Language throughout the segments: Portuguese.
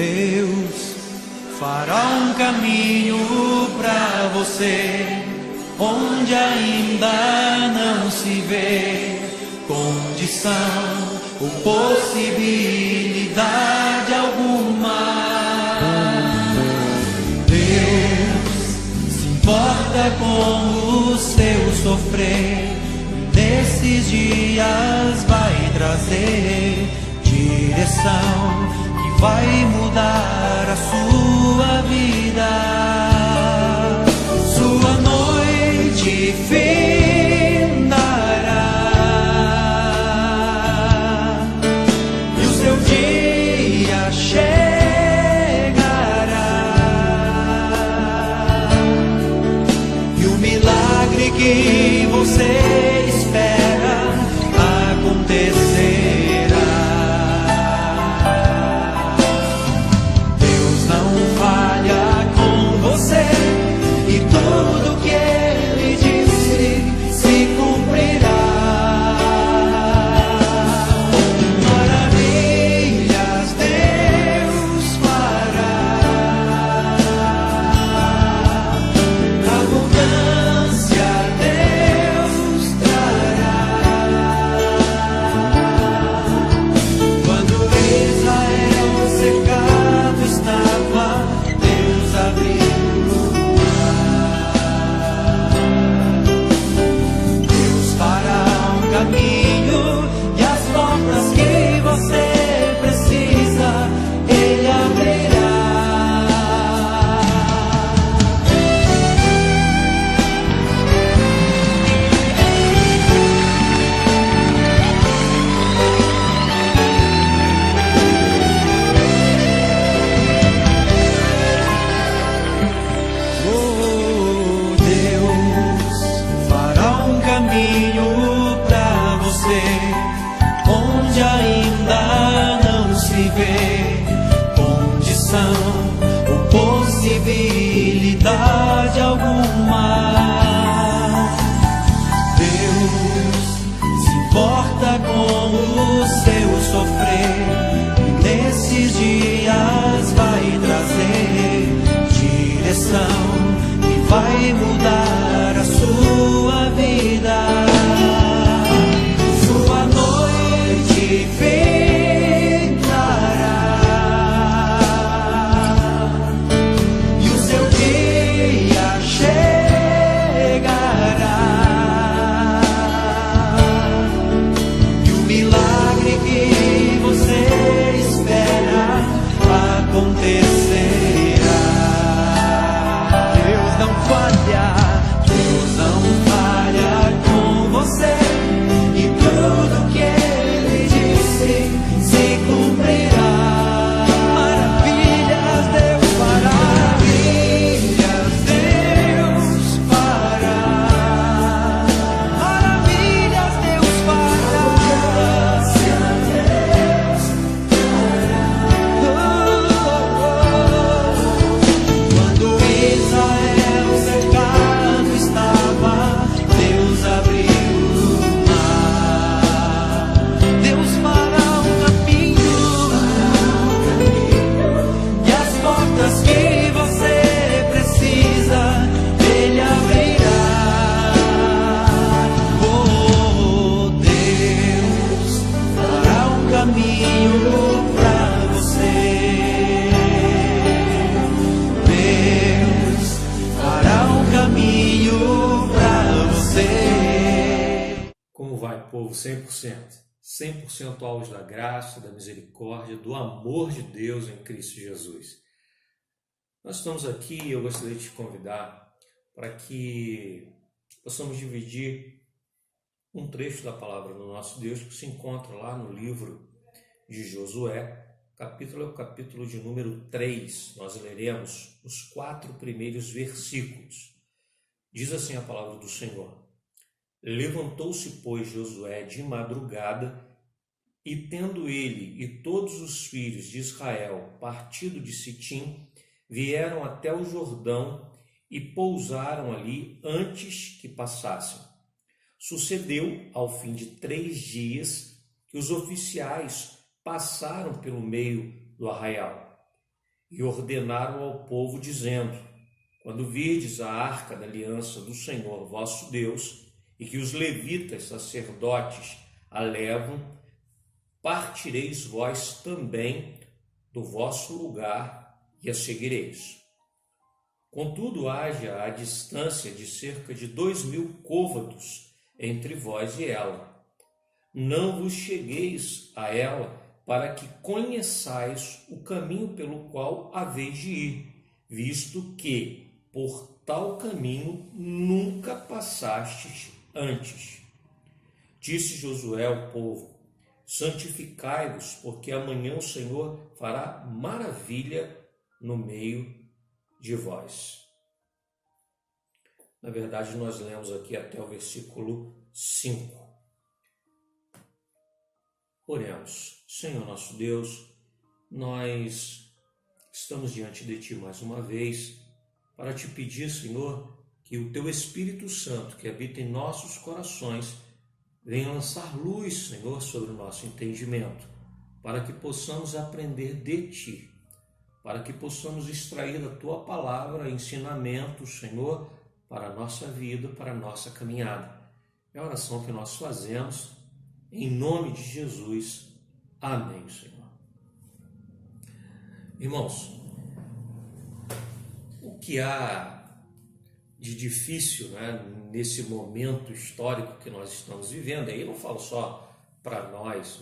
Deus fará um caminho pra você, onde ainda não se vê condição ou possibilidade alguma. Deus se importa com o seu sofrer, nesses dias vai trazer direção que vai mudar a sua vida. Sua noite findará e o seu dia chegará, e o milagre que você espera acontecerá. Deus não falha com você, e tudo que Ele disse se cumprirá. Maravilhas Deus fará, abundância Deus trará. Quando Israel cercado estava, Deus abriu o mar. Deus fará um caminho, e as portas que você precisa, Ele abrirá. Oh, Deus fará um caminho pra você, onde ainda não se vê condição ou possibilidade alguma. Deus se importa com o seu sofrer, e nesses dias vai trazer direção que vai mudar a sua vida. Sua noite findará e o seu dia chegará, e o milagre que você espera acontecerá. Deus não falha, Deus não falha com você, e tudo que Ele disse se cumprirá. Maravilhas Deus fará, maravilhas Deus fará, maravilhas Deus fará. Quando Israel cercado estava, Deus abriu o mar. Deus fará um caminho, e as portas que você precisa, Ele abrirá. Oh, Deus fará um caminho pra você. Deus fará um caminho pra você. Como vai, povo? 100%. 100% alvos da graça, da misericórdia, do amor de Deus em Cristo Jesus. Nós estamos aqui e eu gostaria de te convidar para que possamos dividir um trecho da palavra do nosso Deus que se encontra lá no livro de Josué, capítulo é o capítulo de número 3. Nós leremos os 4 primeiros versículos. Diz assim a palavra do Senhor: Levantou-se, pois, Josué de madrugada, e tendo ele e todos os filhos de Israel partido de Sitim, vieram até o Jordão e pousaram ali antes que passassem. Sucedeu, ao fim de 3 dias, que os oficiais passaram pelo meio do arraial. e ordenaram ao povo, dizendo: quando virdes a arca da aliança do Senhor vosso Deus, e que os levitas, sacerdotes, a levam, partireis vós também do vosso lugar e a seguireis. Contudo, haja a distância de cerca de 2.000 côvados entre vós e ela. Não vos chegueis a ela, para que conheçais o caminho pelo qual haveis de ir, visto que por tal caminho nunca passastes antes. Disse Josué ao povo: santificai-vos, porque amanhã o Senhor fará maravilha no meio de vós. Na verdade, nós lemos aqui até o versículo 5. Oremos. Senhor nosso Deus, nós estamos diante de Ti mais uma vez para Te pedir, Senhor, que o Teu Espírito Santo, que habita em nossos corações, venha lançar luz, Senhor, sobre o nosso entendimento, para que possamos aprender de Ti, para que possamos extrair da Tua palavra ensinamentos, Senhor, para a nossa vida, para a nossa caminhada. É a oração que nós fazemos, em nome de Jesus. Amém, Senhor. Irmãos, o que há de difícil, nesse momento histórico que nós estamos vivendo, aí eu não falo só para nós,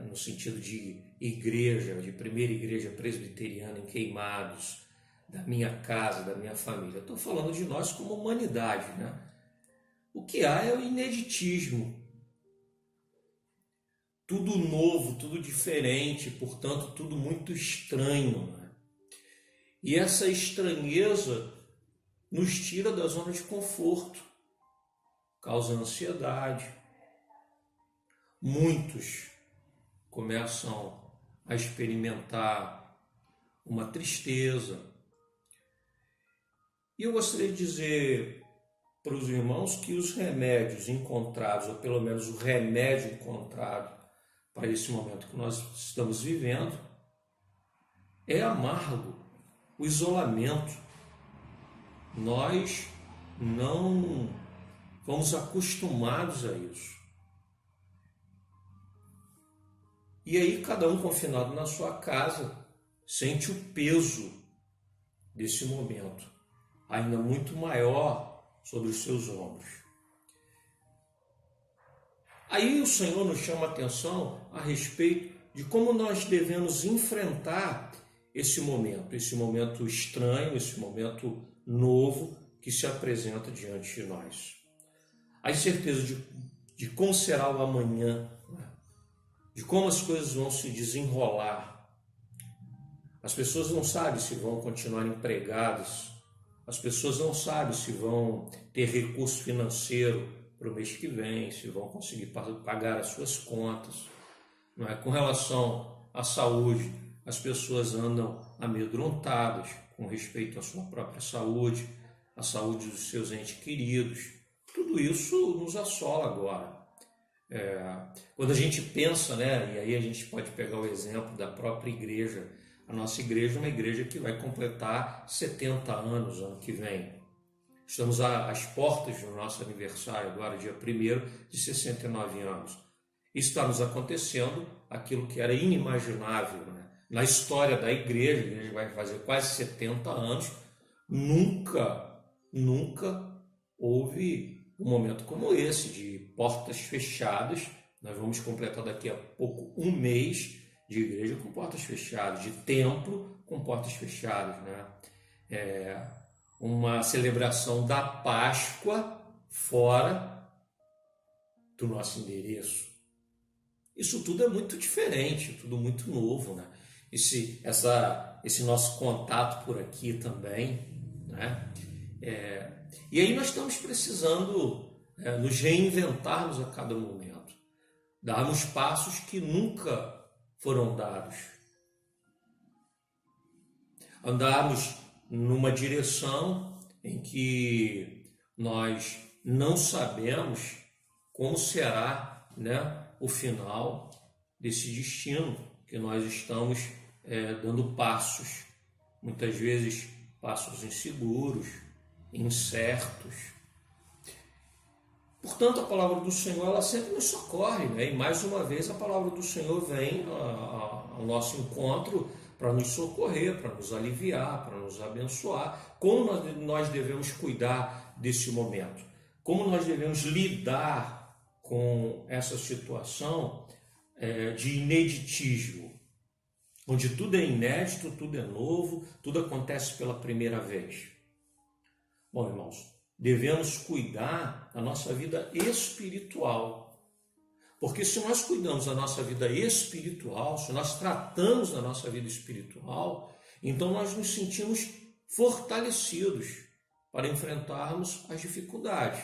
no sentido de igreja, de primeira igreja presbiteriana em Queimados, da minha casa, da minha família. Eu estou falando de nós como humanidade, O que há é o ineditismo. Tudo novo, tudo diferente, portanto, tudo muito estranho. E essa estranheza nos tira da zona de conforto, causa ansiedade. Muitos começam a experimentar uma tristeza. E eu gostaria de dizer para os irmãos que os remédios encontrados, ou pelo menos o remédio encontrado para esse momento que nós estamos vivendo, é amargo, o isolamento. Nós não fomos acostumados a isso. E aí cada um confinado na sua casa sente o peso desse momento, ainda muito maior sobre os seus ombros. Aí o Senhor nos chama a atenção a respeito de como nós devemos enfrentar esse momento estranho, esse momento novo que se apresenta diante de nós. A incerteza de como será o amanhã, de como as coisas vão se desenrolar. As pessoas não sabem se vão continuar empregadas, as pessoas não sabem se vão ter recurso financeiro para o mês que vem, se vão conseguir pagar as suas contas. Com relação à saúde, as pessoas andam amedrontadas com respeito à sua própria saúde, à saúde dos seus entes queridos. Tudo isso nos assola agora. Quando a gente pensa, e aí a gente pode pegar o exemplo da própria igreja. A nossa igreja é uma igreja que vai completar 70 anos ano que vem. Estamos às portas do nosso aniversário agora, dia 1º, de 69 anos. Está nos acontecendo aquilo que era inimaginável, Na história da igreja, a igreja vai fazer quase 70 anos, nunca houve um momento como esse, de portas fechadas. Nós vamos completar daqui a pouco um mês de igreja com portas fechadas, de templo com portas fechadas, uma celebração da Páscoa fora do nosso endereço. Isso tudo é muito diferente, tudo muito novo, Esse nosso contato por aqui também, E aí nós estamos precisando nos reinventarmos a cada momento, darmos passos que nunca foram dados, andarmos numa direção em que nós não sabemos como será, o final desse destino que nós estamos dando passos, muitas vezes passos inseguros, incertos. Portanto, a palavra do Senhor, ela sempre nos socorre, né? E mais uma vez a palavra do Senhor vem ao nosso encontro para nos socorrer, para nos aliviar, para nos abençoar. Como nós devemos cuidar desse momento? Como nós devemos lidar com essa situação de ineditismo, onde tudo é inédito, tudo é novo, tudo acontece pela primeira vez? Bom, irmãos, devemos cuidar da nossa vida espiritual. Porque se nós cuidamos da nossa vida espiritual, se nós tratamos da nossa vida espiritual, então nós nos sentimos fortalecidos para enfrentarmos as dificuldades.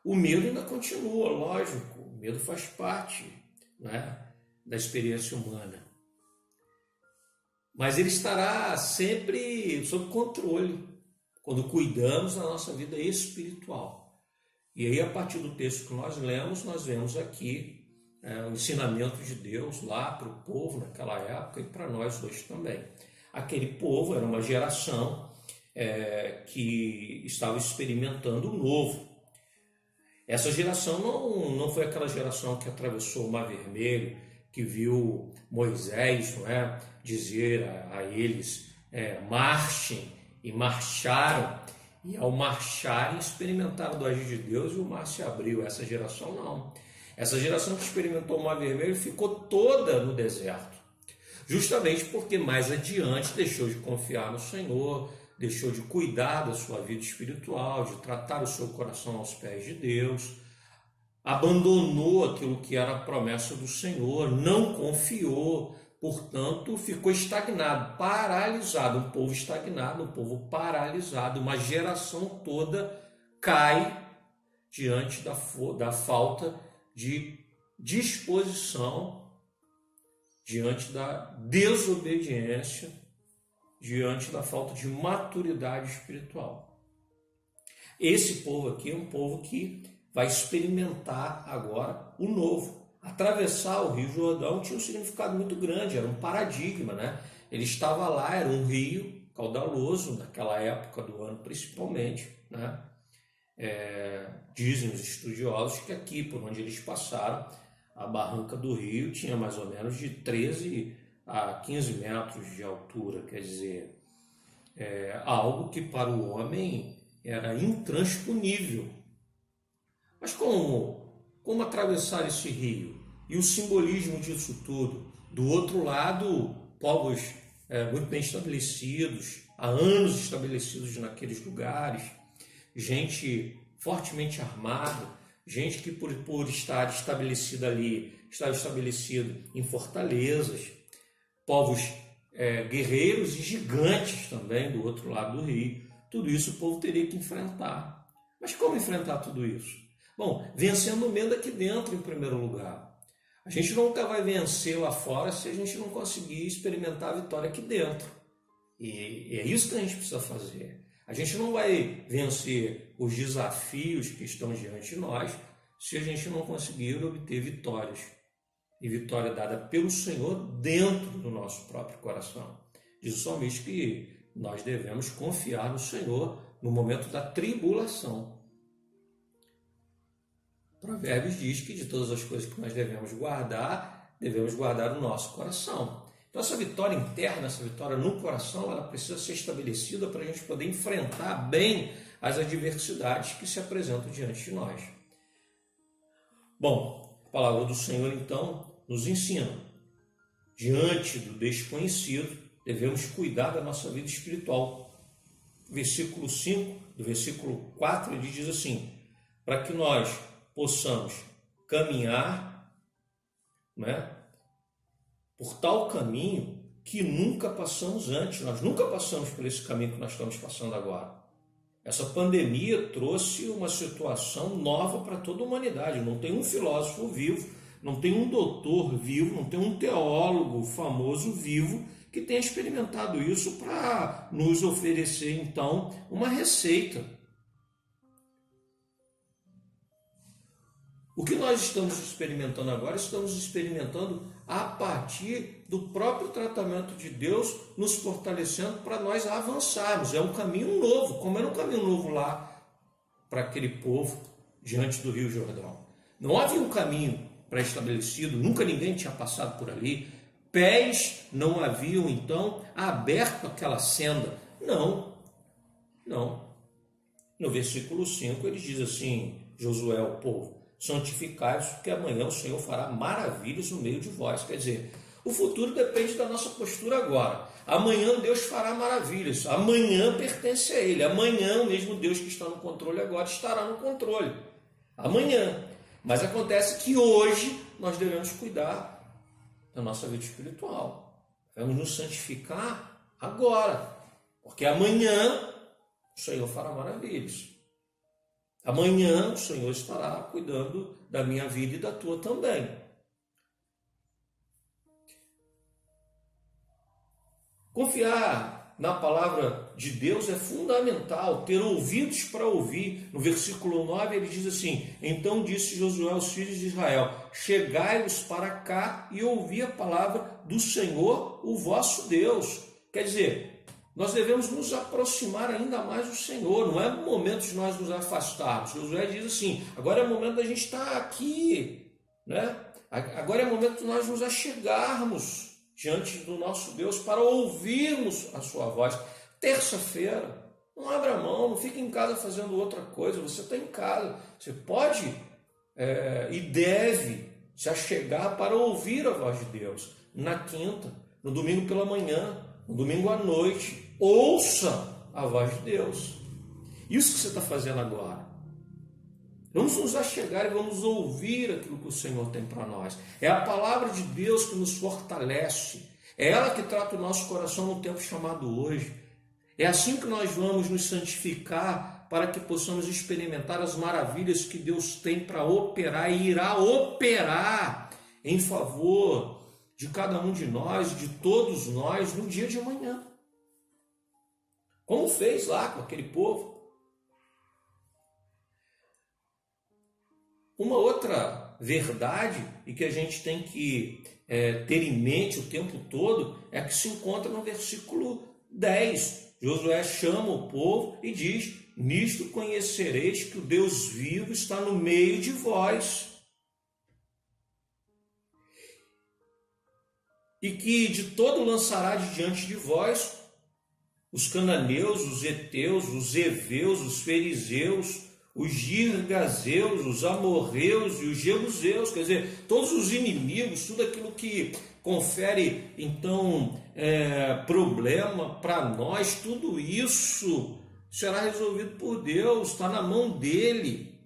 O medo ainda continua, lógico, o medo faz parte, né, da experiência humana. Mas ele estará sempre sob controle quando cuidamos da nossa vida espiritual. E aí, a partir do texto que nós lemos, nós vemos aqui o ensinamento de Deus lá para o povo naquela época e para nós hoje também. Aquele povo era uma geração que estava experimentando o novo. Essa geração não foi aquela geração que atravessou o Mar Vermelho, que viu Moisés, não é, dizer a eles, marchem, e marcharam, e ao marcharem experimentaram do agir de Deus e o mar se abriu. Essa geração não. Essa geração que experimentou o Mar Vermelho ficou toda no deserto, justamente porque mais adiante deixou de confiar no Senhor, deixou de cuidar da sua vida espiritual, de tratar o seu coração aos pés de Deus, abandonou aquilo que era a promessa do Senhor, não confiou, portanto, ficou estagnado, paralisado. Um povo estagnado, um povo paralisado, uma geração toda cai diante da falta de disposição, diante da desobediência, diante da falta de maturidade espiritual. Esse povo aqui é um povo que vai experimentar agora o novo. Atravessar o Rio Jordão tinha um significado muito grande, era um paradigma, né? Ele estava lá, era um rio caudaloso, naquela época do ano principalmente, né? Dizem os estudiosos que aqui, por onde eles passaram, a barranca do rio tinha mais ou menos de 13 a 15 metros de altura, quer dizer, algo que para o homem era intransponível. Mas como atravessar esse rio? E o simbolismo disso tudo? Do outro lado, povos muito bem estabelecidos, há anos estabelecidos naqueles lugares, gente fortemente armada, gente que por estar estabelecida ali, estava estabelecido em fortalezas, povos guerreiros e gigantes também do outro lado do rio. Tudo isso o povo teria que enfrentar. Mas como enfrentar tudo isso? Bom, vencendo o medo aqui dentro em primeiro lugar. A gente nunca vai vencer lá fora se a gente não conseguir experimentar a vitória aqui dentro. E é isso que a gente precisa fazer. A gente não vai vencer os desafios que estão diante de nós se a gente não conseguir obter vitórias. E vitória dada pelo Senhor dentro do nosso próprio coração. Diz o salmista que nós devemos confiar no Senhor no momento da tribulação. Provérbios diz que de todas as coisas que nós devemos guardar o nosso coração. Então essa vitória interna, essa vitória no coração, ela precisa ser estabelecida para a gente poder enfrentar bem as adversidades que se apresentam diante de nós. Bom, a palavra do Senhor então nos ensina, diante do desconhecido, devemos cuidar da nossa vida espiritual. Versículo 5, do versículo 4, ele diz assim, para que nós possamos caminhar, né, por tal caminho que nunca passamos antes. Nós nunca passamos por esse caminho que nós estamos passando agora. Essa pandemia trouxe uma situação nova para toda a humanidade. Não tem um filósofo vivo, não tem um doutor vivo, não tem um teólogo famoso vivo que tenha experimentado isso para nos oferecer, então, uma receita. O que nós estamos experimentando agora? Estamos experimentando a partir do próprio tratamento de Deus nos fortalecendo para nós avançarmos. É um caminho novo, como era um caminho novo lá para aquele povo diante do Rio Jordão. Não havia um caminho pré-estabelecido, nunca ninguém tinha passado por ali. Pés não haviam, então, aberto aquela senda. Não. No versículo 5 ele diz assim, Josué ao povo, santificai-vos, porque amanhã o Senhor fará maravilhas no meio de vós. Quer dizer, o futuro depende da nossa postura agora. Amanhã Deus fará maravilhas. Amanhã pertence a Ele. Amanhã o mesmo Deus que está no controle agora estará no controle. Amanhã. Mas acontece que hoje nós devemos cuidar da nossa vida espiritual. Devemos nos santificar agora. Porque amanhã o Senhor fará maravilhas. Amanhã o Senhor estará cuidando da minha vida e da tua também. Confiar na palavra de Deus é fundamental, ter ouvidos para ouvir. No versículo 9 ele diz assim, então disse Josué aos filhos de Israel, chegai-vos para cá e ouvi a palavra do Senhor, o vosso Deus. Quer dizer, nós devemos nos aproximar ainda mais do Senhor, não é o momento de nós nos afastarmos. Josué diz assim, agora é o momento da gente estar aqui, né? Agora é o momento de nós nos achegarmos diante do nosso Deus para ouvirmos a sua voz. Terça-feira, não abra mão, não fique em casa fazendo outra coisa, você está em casa, você pode e deve se achegar para ouvir a voz de Deus. Na quinta, no domingo pela manhã, no domingo à noite, ouça a voz de Deus. Isso que você está fazendo agora. Vamos nos achegar e vamos ouvir aquilo que o Senhor tem para nós. É a palavra de Deus que nos fortalece. É ela que trata o nosso coração no tempo chamado hoje. É assim que nós vamos nos santificar para que possamos experimentar as maravilhas que Deus tem para operar e irá operar em favor de cada um de nós, de todos nós, no dia de amanhã. Como fez lá com aquele povo. Uma outra verdade e que a gente tem que ter em mente o tempo todo é que se encontra no versículo 10. Josué chama o povo e diz, nisto conhecereis que o Deus vivo está no meio de vós. E que de todo lançará de diante de vós os cananeus, os heteus, os heveus, os fariseus, os girgazeus, os amorreus e os jebuseus, quer dizer, todos os inimigos, tudo aquilo que confere, então, problema para nós, tudo isso será resolvido por Deus, está na mão dele,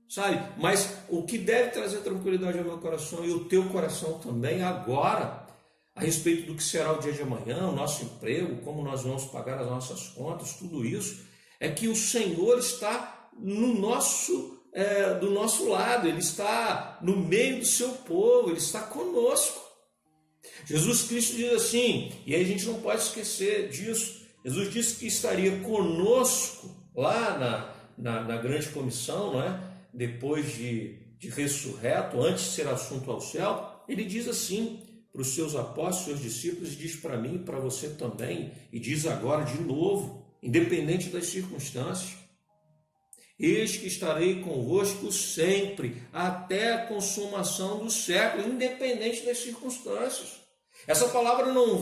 sabe? Mas o que deve trazer tranquilidade ao meu coração e o teu coração também agora, a respeito do que será o dia de amanhã, o nosso emprego, como nós vamos pagar as nossas contas, tudo isso, é que o Senhor está do nosso lado, Ele está no meio do seu povo, Ele está conosco. Jesus Cristo diz assim, e aí a gente não pode esquecer disso, Jesus disse que estaria conosco lá na grande comissão, não é? Depois de ressurreto, antes de ser assunto ao céu. Ele diz assim para os seus apóstolos, seus discípulos, diz para mim e para você também, e diz agora de novo, independente das circunstâncias, eis que estarei convosco sempre, até a consumação do século, independente das circunstâncias. Essa palavra não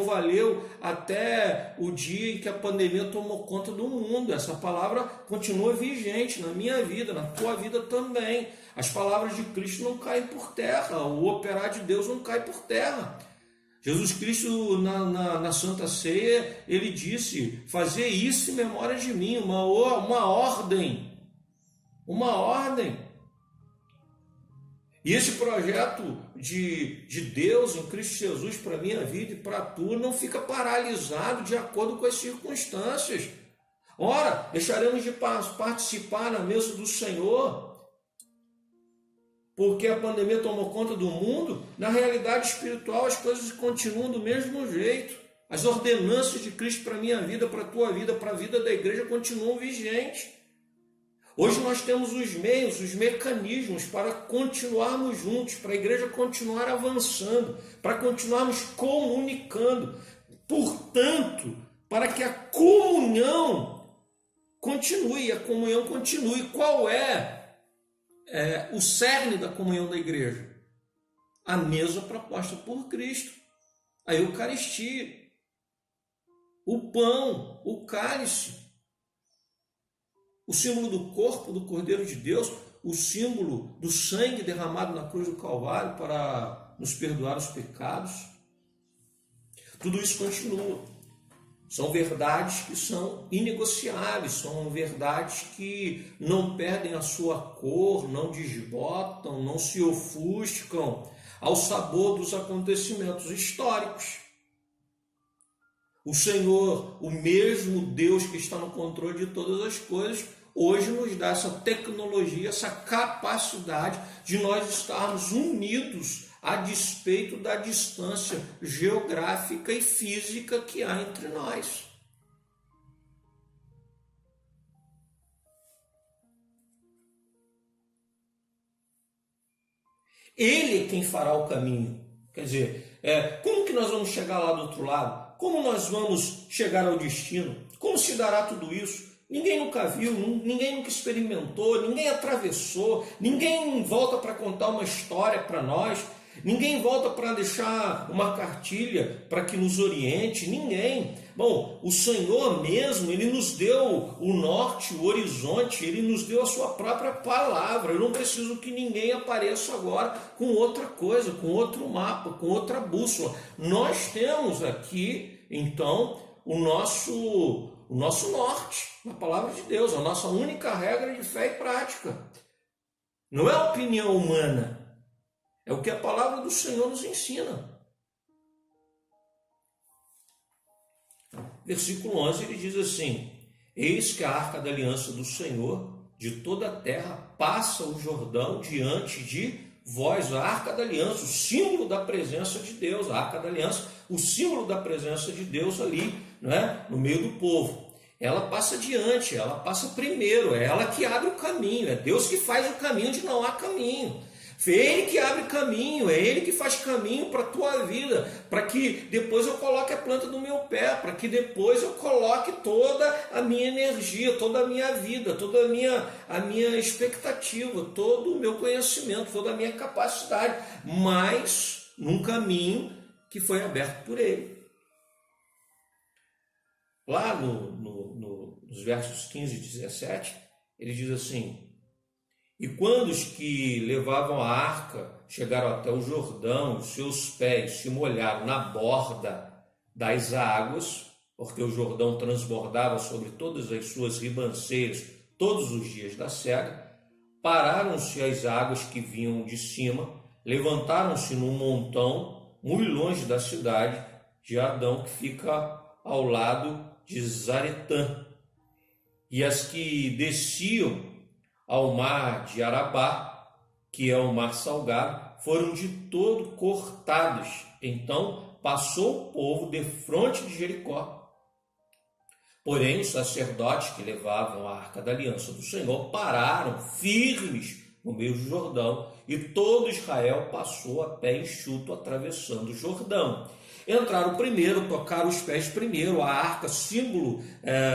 valeu até o dia em que a pandemia tomou conta do mundo. Essa palavra continua vigente na minha vida, na tua vida também. As palavras de Cristo não caem por terra, o operar de Deus não cai por terra. Jesus Cristo, na Santa Ceia, ele disse, fazer isso em memória de mim, uma ordem. E esse projeto de Deus em Cristo Jesus para a minha vida e para a tua não fica paralisado de acordo com as circunstâncias. Ora, deixaremos de participar na mesa do Senhor, porque a pandemia tomou conta do mundo. Na realidade espiritual as coisas continuam do mesmo jeito. As ordenanças de Cristo para a minha vida, para a tua vida, para a vida da igreja continuam vigentes. Hoje nós temos os meios, os mecanismos para continuarmos juntos, para a igreja continuar avançando, para continuarmos comunicando. Portanto, para que a comunhão continue, Qual é o cerne da comunhão da igreja? A mesa proposta por Cristo, a Eucaristia, o pão, o cálice, o símbolo do corpo do Cordeiro de Deus, o símbolo do sangue derramado na cruz do Calvário para nos perdoar os pecados. Tudo isso continua. São verdades que são inegociáveis, são verdades que não perdem a sua cor, não desbotam, não se ofuscam ao sabor dos acontecimentos históricos. O Senhor, o mesmo Deus que está no controle de todas as coisas, hoje nos dá essa tecnologia, essa capacidade de nós estarmos unidos a despeito da distância geográfica e física que há entre nós. Ele é quem fará o caminho. Quer dizer, como que nós vamos chegar lá do outro lado? Como nós vamos chegar ao destino? Como se dará tudo isso? Ninguém nunca viu, ninguém nunca experimentou, ninguém atravessou, ninguém volta para contar uma história para nós, ninguém volta para deixar uma cartilha para que nos oriente, ninguém. Bom, o Senhor mesmo, Ele nos deu o norte, o horizonte, Ele nos deu a sua própria palavra. Eu não preciso que ninguém apareça agora com outra coisa, com outro mapa, com outra bússola. Nós temos aqui, então, o nosso norte, na palavra de Deus, a nossa única regra de fé e prática. Não é a opinião humana, é o que a palavra do Senhor nos ensina. Versículo 11, ele diz assim: eis que a arca da aliança do Senhor de toda a terra passa o Jordão diante de vós. A arca da aliança, o símbolo da presença de Deus, a arca da aliança, o símbolo da presença de Deus ali, não é? No meio do povo. Ela passa adiante, ela passa primeiro, é ela que abre o caminho, é Deus que faz o caminho onde não há caminho. É Ele que abre caminho, é Ele que faz caminho para a tua vida, para que depois eu coloque a planta do meu pé, para que depois eu coloque toda a minha energia, toda a minha vida, toda a minha expectativa, todo o meu conhecimento, toda a minha capacidade, mas num caminho que foi aberto por Ele. Lá nos versos 15 e 17, ele diz assim: e quando os que levavam a arca chegaram até o Jordão, os seus pés se molharam na borda das águas, porque o Jordão transbordava sobre todas as suas ribanceiras todos os dias da cega, pararam-se as águas que vinham de cima, levantaram-se num montão muito longe da cidade de Adão, que fica ao lado de Zaretã, e as que desciam ao mar de Arabá, que é o mar salgado, foram de todo cortados. Então passou o povo defronte de Jericó. Porém, os sacerdotes que levavam a arca da aliança do Senhor pararam firmes no meio do Jordão, e todo Israel passou a pé enxuto atravessando o Jordão. Entraram primeiro, tocaram os pés primeiro, a arca, símbolo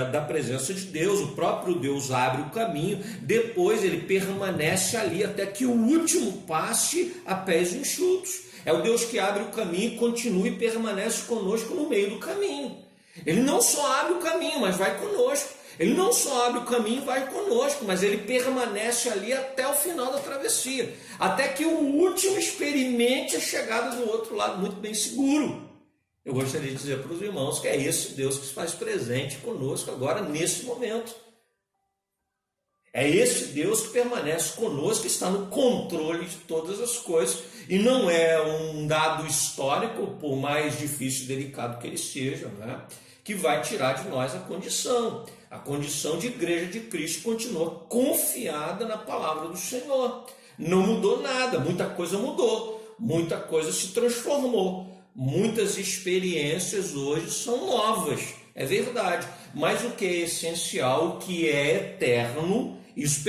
da presença de Deus, o próprio Deus abre o caminho, depois ele permanece ali até que o último passe a pés enxutos. É o Deus que abre o caminho, continua e permanece conosco no meio do caminho. Ele não só abre o caminho, mas vai conosco. Ele não só abre o caminho e vai conosco, mas ele permanece ali até o final da travessia, até que o último experimente a chegada do outro lado muito bem seguro. Eu gostaria de dizer para os irmãos que é esse Deus que se faz presente conosco agora, nesse momento. É esse Deus que permanece conosco, que está no controle de todas as coisas, e não é um dado histórico, por mais difícil e delicado que ele seja, né, que vai tirar de nós a condição. A condição de igreja de Cristo continua confiada na palavra do Senhor. Não mudou nada, muita coisa mudou, muita coisa se transformou. Muitas experiências hoje são novas, é verdade, mas o que é essencial, o que é eterno, isso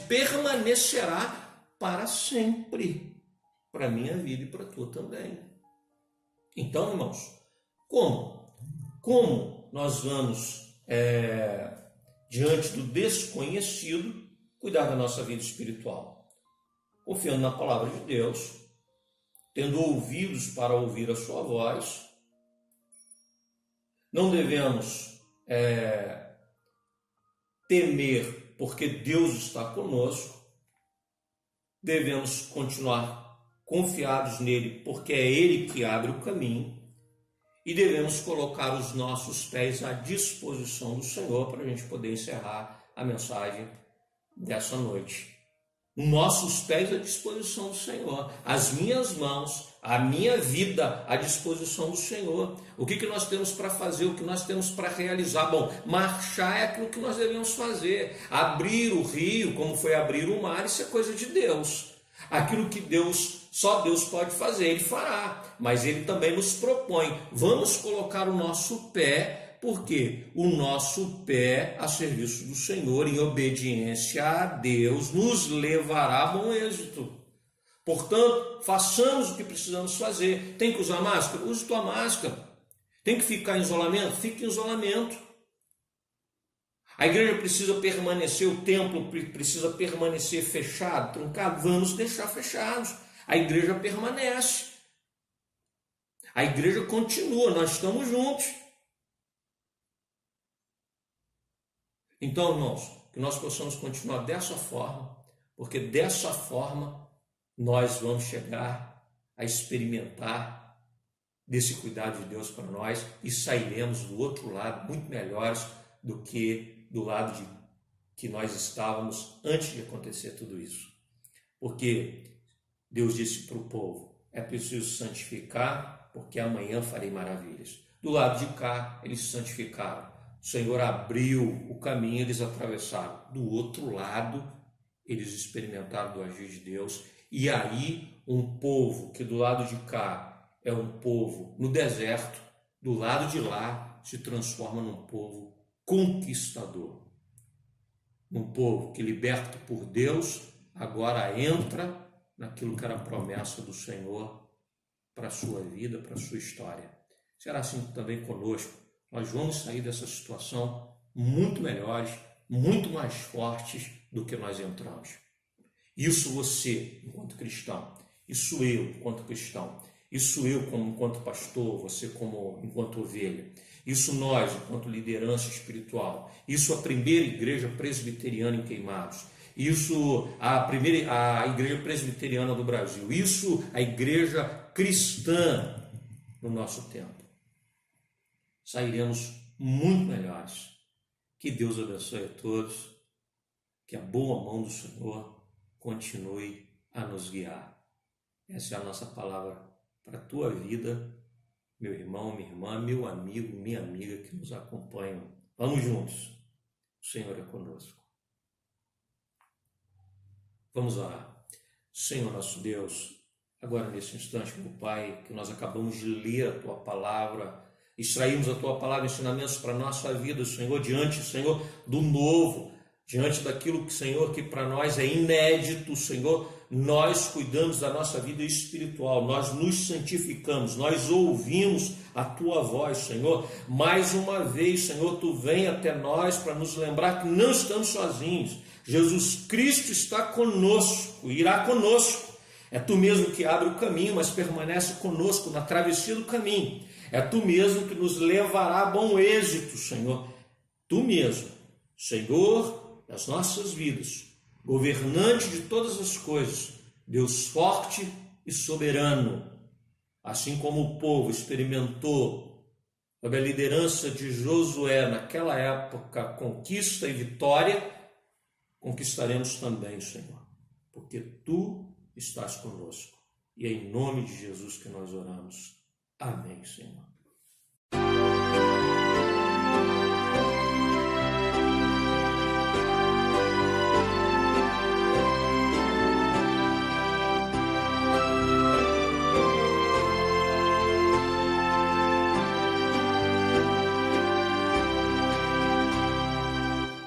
permanecerá para sempre, para a minha vida e para a tua também. Então, irmãos, como nós vamos, diante do desconhecido, cuidar da nossa vida espiritual? Confiando na palavra de Deus, tendo ouvidos para ouvir a sua voz. Não devemos temer, porque Deus está conosco. Devemos continuar confiados nele, porque é ele que abre o caminho. E devemos colocar os nossos pés à disposição do Senhor para a gente poder encerrar a mensagem dessa noite. Nossos pés à disposição do Senhor, as minhas mãos, a minha vida à disposição do Senhor. O que nós temos para fazer, o que nós temos para realizar? Bom, marchar é aquilo que nós devemos fazer. Abrir o rio, como foi abrir o mar, isso é coisa de Deus. Aquilo que só Deus pode fazer, Ele fará. Mas Ele também nos propõe. Vamos colocar o nosso pé, porque o nosso pé a serviço do Senhor, em obediência a Deus, nos levará a bom êxito. Portanto, façamos o que precisamos fazer. Tem que usar máscara? Use tua máscara. Tem que ficar em isolamento? Fique em isolamento. A igreja precisa permanecer, o templo precisa permanecer fechado, trancado? Vamos deixar fechados. A igreja permanece. A igreja continua, nós estamos juntos. Então, irmãos, que nós possamos continuar dessa forma, porque dessa forma nós vamos chegar a experimentar desse cuidado de Deus para nós e sairemos do outro lado muito melhores do que do lado que nós estávamos antes de acontecer tudo isso. Porque Deus disse para o povo, é preciso santificar, porque amanhã farei maravilhas. Do lado de cá, eles se santificaram. O Senhor abriu o caminho, eles atravessaram. Do outro lado, eles experimentaram do agir de Deus. E aí, um povo que do lado de cá é um povo no deserto, do lado de lá se transforma num povo conquistador. Um povo que, liberto por Deus, agora entra naquilo que era a promessa do Senhor para a sua vida, para a sua história. Será assim também conosco. Nós vamos sair dessa situação muito melhores, muito mais fortes do que nós entramos. Isso você, enquanto cristão. Isso eu, enquanto cristão. Isso eu, enquanto pastor, você enquanto ovelha. Isso nós, enquanto liderança espiritual. Isso a primeira igreja presbiteriana em Queimados. Isso a igreja presbiteriana do Brasil. Isso a igreja cristã no nosso tempo. Sairemos muito melhores. Que Deus abençoe a todos. Que a boa mão do Senhor continue a nos guiar. Essa é a nossa palavra para a tua vida, meu irmão, minha irmã, meu amigo, minha amiga que nos acompanham. Vamos juntos. O Senhor é conosco. Vamos orar. Senhor nosso Deus, agora nesse instante, meu Pai, que nós acabamos de ler a tua palavra, extraímos a tua palavra, ensinamentos para a nossa vida, Senhor, diante, Senhor, do novo, diante daquilo que, Senhor, que para nós é inédito, Senhor, nós cuidamos da nossa vida espiritual, nós nos santificamos, nós ouvimos a tua voz, Senhor. Mais uma vez, Senhor, tu vem até nós para nos lembrar que não estamos sozinhos. Jesus Cristo está conosco, irá conosco. É tu mesmo que abre o caminho, mas permanece conosco na travessia do caminho. É tu mesmo que nos levará a bom êxito, Senhor. Tu mesmo, Senhor das nossas vidas, governante de todas as coisas, Deus forte e soberano. Assim como o povo experimentou, sob a liderança de Josué, naquela época, conquista e vitória, conquistaremos também, Senhor, porque tu estás conosco. E é em nome de Jesus que nós oramos. Amém, Senhor.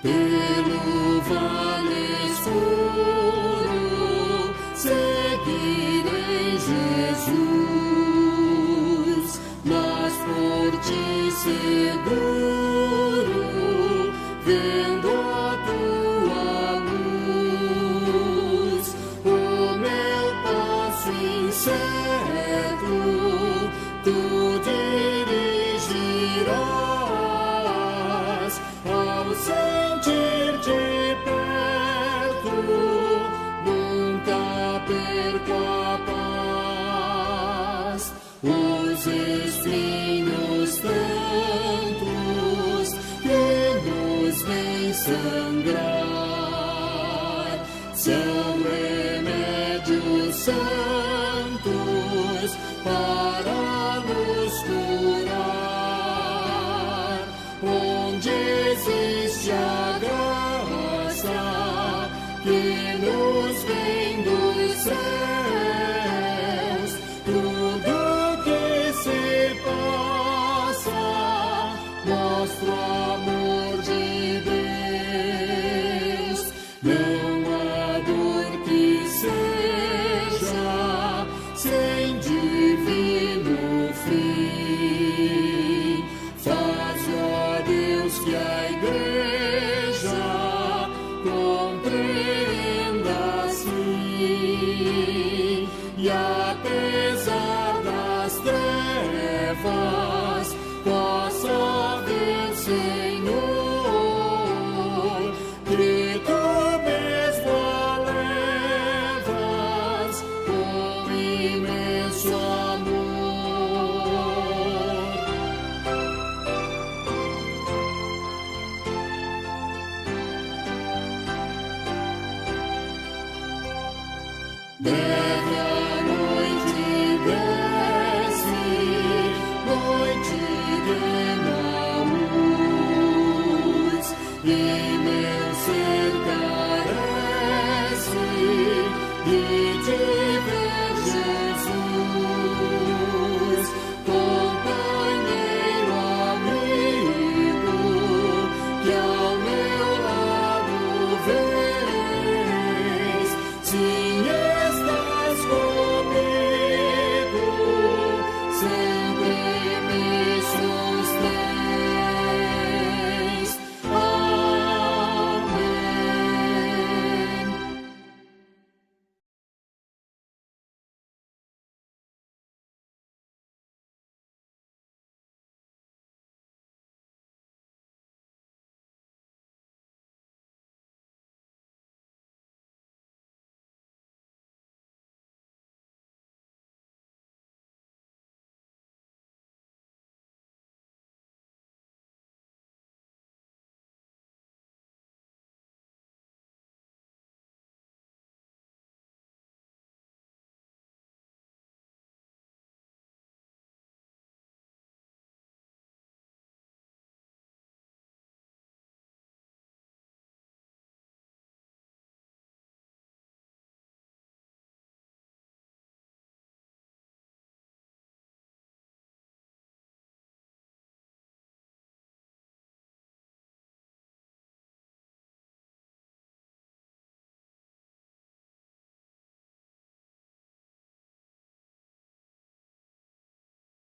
Pelo vale escuro, seguirei Jesus, mas por ti seguro, vendo a tua luz, o meu passo incerto, tu dirigirás, ao sentir-te perto, nunca perco a paz. Os espinhos tantos que nos vêm